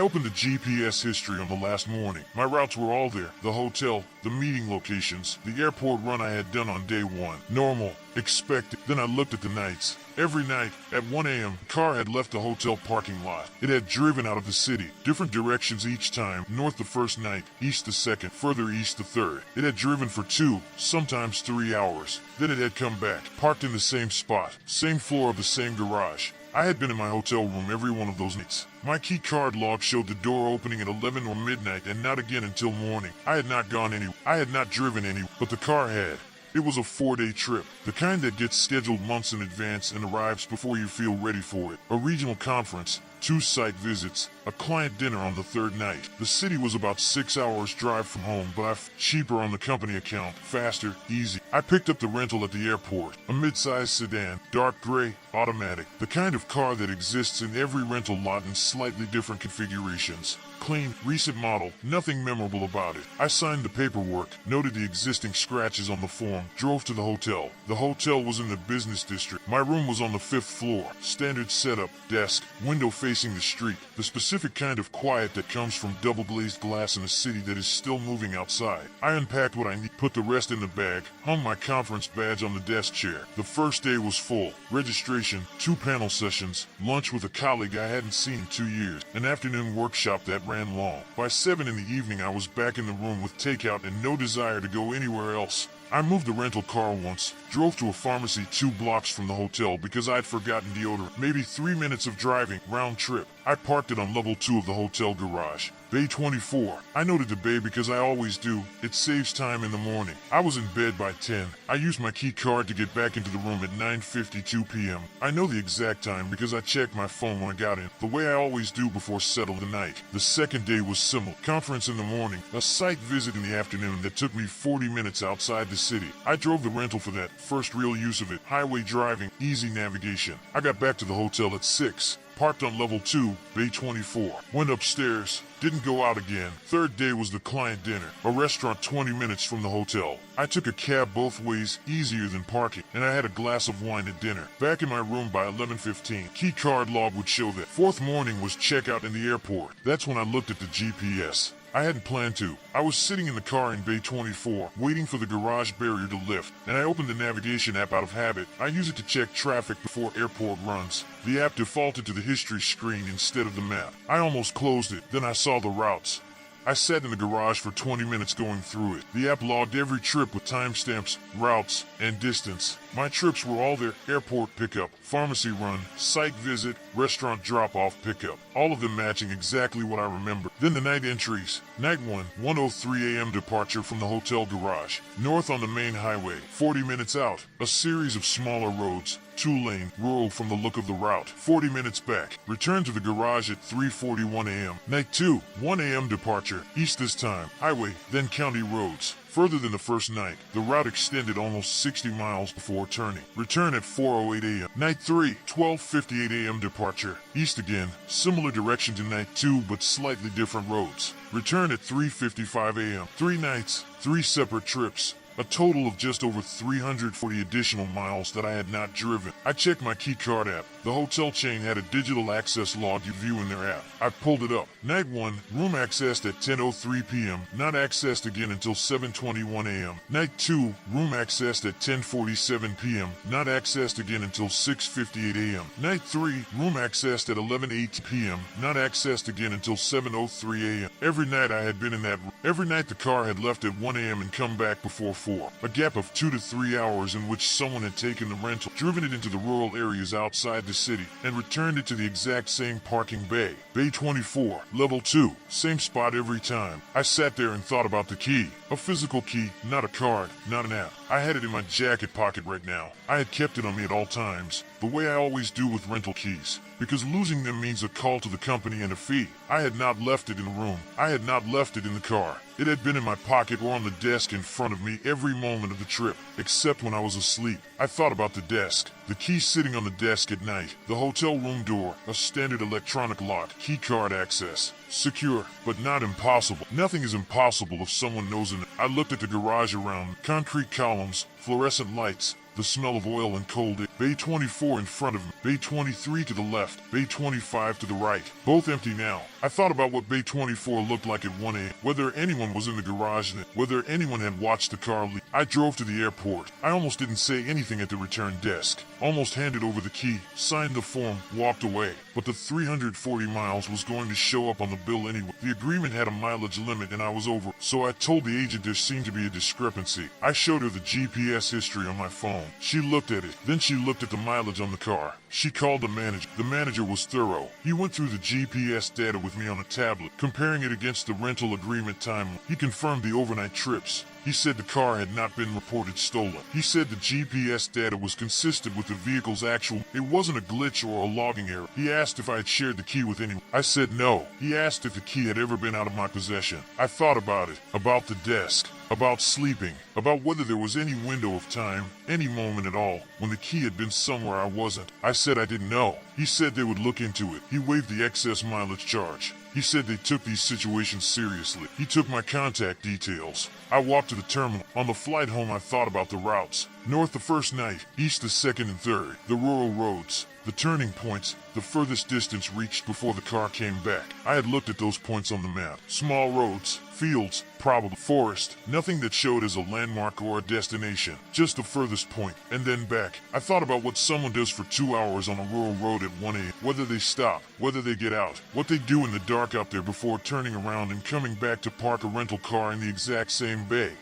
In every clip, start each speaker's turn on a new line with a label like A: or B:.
A: opened the GPS history on the last morning. My routes were all there. The hotel, the meeting locations, the airport run I had done on day one. Normal. Expected. Then I looked at the nights. Every night, at 1 a.m., the car had left the hotel parking lot. It had driven out of the city, different directions each time, north the first night, east the second, further east the third. It had driven for 2, sometimes 3 hours. Then it had come back, parked in the same spot, same floor of the same garage. I had been in my hotel room every one of those nights. My key card log showed the door opening at 11 or midnight and not again until morning. I had not gone anywhere. I had not driven anywhere, but the car had. It was a 4-day trip, the kind that gets scheduled months in advance and arrives before you feel ready for it. A regional conference, 2 site visits, a client dinner on the 3rd night. The city was about 6 hours drive from home, but cheaper on the company account, faster, easy. I picked up the rental at the airport, a mid-sized sedan, dark gray, automatic, the kind of car that exists in every rental lot in slightly different configurations. Clean, recent model, nothing memorable about it. I signed the paperwork, noted the existing scratches on the form, drove to the hotel. The hotel was in the business district. My room was on the 5th floor. Standard setup, desk, window facing the street. The specific kind of quiet that comes from double-glazed glass in a city that is still moving outside. I unpacked what I need, put the rest in the bag, hung my conference badge on the desk chair. The first day was full. Registration, 2 panel sessions, lunch with a colleague I hadn't seen in 2 years, an afternoon workshop that ran long. By 7 in the evening I was back in the room with takeout and no desire to go anywhere else. I moved the rental car once, drove to a pharmacy 2 blocks from the hotel because I'd forgotten deodorant. Maybe 3 minutes of driving, round trip. I parked it on level 2 of the hotel garage. Bay 24. I noted the bay because I always do. It saves time in the morning. I was in bed by 10. I used my key card to get back into the room at 9:52 p.m. I know the exact time because I checked my phone when I got in, the way I always do before settling the night. The second day was similar. Conference in the morning, a site visit in the afternoon that took me 40 minutes outside the city. I drove the rental for that, first real use of it. Highway driving, easy navigation. I got back to the hotel at 6. Parked on level 2, Bay 24. Went upstairs, didn't go out again. Third day was the client dinner, a restaurant 20 minutes from the hotel. I took a cab both ways, easier than parking, and I had a glass of wine at dinner. Back in my room by 11:15. Key card log would show that. 4th morning was checkout in the airport. That's when I looked at the GPS. I hadn't planned to. I was sitting in the car in Bay 24, waiting for the garage barrier to lift, and I opened the navigation app out of habit. I use it to check traffic before airport runs. The app defaulted to the history screen instead of the map. I almost closed it, then I saw the routes. I sat in the garage for 20 minutes going through it. The app logged every trip with timestamps, routes, and distance. My trips were all there: airport pickup, pharmacy run, site visit, restaurant drop-off pickup. All of them matching exactly what I remember. Then the night entries. Night 1, 1:03 a.m. departure from the hotel garage. North on the main highway, 40 minutes out. A series of smaller roads. 2-lane, rural from the look of the route. 40 minutes back. Return to the garage at 3:41 a.m. Night 2, 1 a.m. departure. East this time. Highway, then county roads. Further than the first night, the route extended almost 60 miles before turning. Return at 4:08 a.m. Night 3, 12:58 a.m. departure. East again, similar direction to night 2 but slightly different roads. Return at 3:55 a.m. 3 nights, 3 separate trips. A total of just over 340 additional miles that I had not driven. I checked my key card app. The hotel chain had a digital access log you view in their app. I pulled it up. Night 1, room accessed at 10:03 p.m. Not accessed again until 7:21 a.m. Night 2, room accessed at 10:47 p.m. Not accessed again until 6:58 a.m. Night 3, room accessed at 11:08 p.m. Not accessed again until 7:03 a.m. Every night I had been in that room. Every night the car had left at 1 a.m. and come back before 4. A gap of 2 to 3 hours in which someone had taken the rental, driven it into the rural areas outside the city, and returned it to the exact same parking bay. Bay 24, level 2, same spot every time. I sat there and thought about the key. A physical key, not a card, not an app. I had it in my jacket pocket right now. I had kept it on me at all times, the way I always do with rental keys, because losing them means a call to the company and a fee. I had not left it in the room. I had not left it in the car. It had been in my pocket or on the desk in front of me every moment of the trip, except when I was asleep. I thought about the desk, the key sitting on the desk at night, the hotel room door, a standard electronic lock, key card access. Secure, but not impossible. Nothing is impossible if someone knows it. I looked at the garage around, concrete columns, fluorescent lights, the smell of oil and cold air. Bay 24 in front of me, Bay 23 to the left, Bay 25 to the right, both empty now. I thought about what Bay 24 looked like at 1 a.m., whether anyone was in the garage in it, whether anyone had watched the car leave. I drove to the airport. I almost didn't say anything at the return desk, almost handed over the key, signed the form, walked away. But the 340 miles was going to show up on the bill anyway. The agreement had a mileage limit and I was over, so I told the agent there seemed to be a discrepancy. I showed her the GPS history on my phone. She looked at it, then she looked at the mileage on the car. She called the manager. The manager was thorough. He went through the GPS data with me on a tablet, comparing it against the rental agreement timeline. He confirmed the overnight trips. He said the car had not been reported stolen. He said the GPS data was consistent with the vehicle's actual. It wasn't a glitch or a logging error. He asked if I had shared the key with anyone. I said no. He asked if the key had ever been out of my possession. I thought about it, about the desk, about sleeping, about whether there was any window of time, any moment at all, when the key had been somewhere I wasn't. I said I didn't know. He said they would look into it. He waived the excess mileage charge. He said they took these situations seriously. He took my contact details. I walked to the terminal. On the flight home, I thought about the routes. North the first night, east the second and third, the rural roads, the turning points, the furthest distance reached before the car came back. I had looked at those points on the map. Small roads, fields, probably forest, nothing that showed as a landmark or a destination, just the furthest point, and then back. I thought about what someone does for 2 hours on a rural road at 1 a.m., whether they stop, whether they get out, what they do in the dark out there before turning around and coming back to park a rental car in the exact same bay.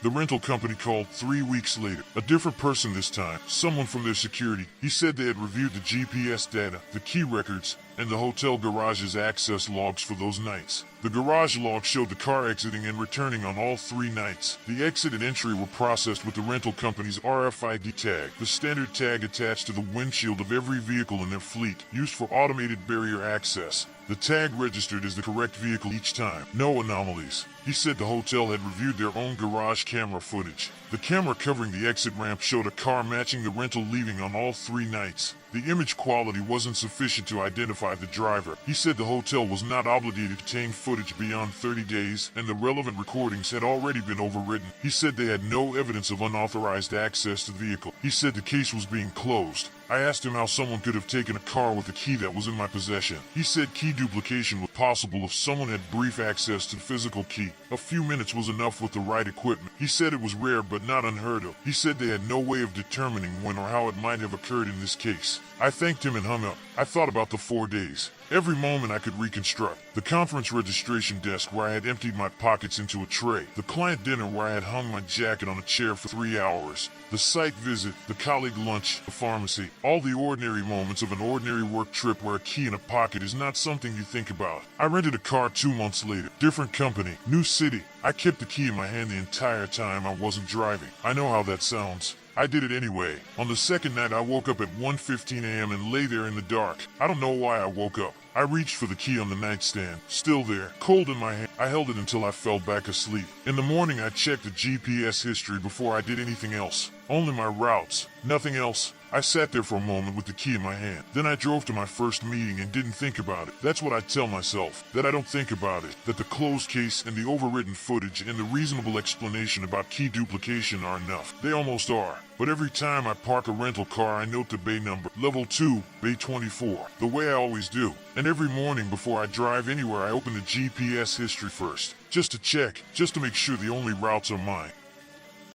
A: The rental company called 3 weeks later. A different person this time, someone from their security. He said they had reviewed the GPS data, the key records, and the hotel garage's access logs for those nights. The garage log showed the car exiting and returning on all 3 nights. The exit and entry were processed with the rental company's RFID tag, the standard tag attached to the windshield of every vehicle in their fleet, used for automated barrier access. The tag registered as the correct vehicle each time. No anomalies. He said the hotel had reviewed their own garage camera footage. The camera covering the exit ramp showed a car matching the rental leaving on all 3 nights. The image quality wasn't sufficient to identify the driver. He said the hotel was not obligated to obtain footage beyond 30 days, and the relevant recordings had already been overwritten. He said they had no evidence of unauthorized access to the vehicle. He said the case was being closed. I asked him how someone could have taken a car with a key that was in my possession. He said key duplication was possible if someone had brief access to the physical key. A few minutes was enough with the right equipment. He said it was rare but not unheard of. He said they had no way of determining when or how it might have occurred in this case. I thanked him and hung up. I thought about the 4 days. Every moment I could reconstruct. The conference registration desk where I had emptied my pockets into a tray. The client dinner where I had hung my jacket on a chair for 3 hours. The site visit, the colleague lunch, the pharmacy. All the ordinary moments of an ordinary work trip where a key in a pocket is not something you think about. I rented a car 2 months later. Different company, new city. I kept the key in my hand the entire time I wasn't driving. I know how that sounds. I did it anyway. On the second night, I woke up at 1:15 a.m. and lay there in the dark. I don't know why I woke up. I reached for the key on the nightstand, still there, cold in my hand. I held it until I fell back asleep. In the morning, I checked the GPS history before I did anything else. Only my routes, nothing else. I sat there for a moment with the key in my hand. Then I drove to my first meeting and didn't think about it. That's what I tell myself, that I don't think about it, that the closed case and the overwritten footage and the reasonable explanation about key duplication are enough. They almost are. But every time I park a rental car, I note the bay number, level 2, bay 24, the way I always do. And every morning before I drive anywhere, I open the GPS history first, just to check, just to make sure the only routes are mine.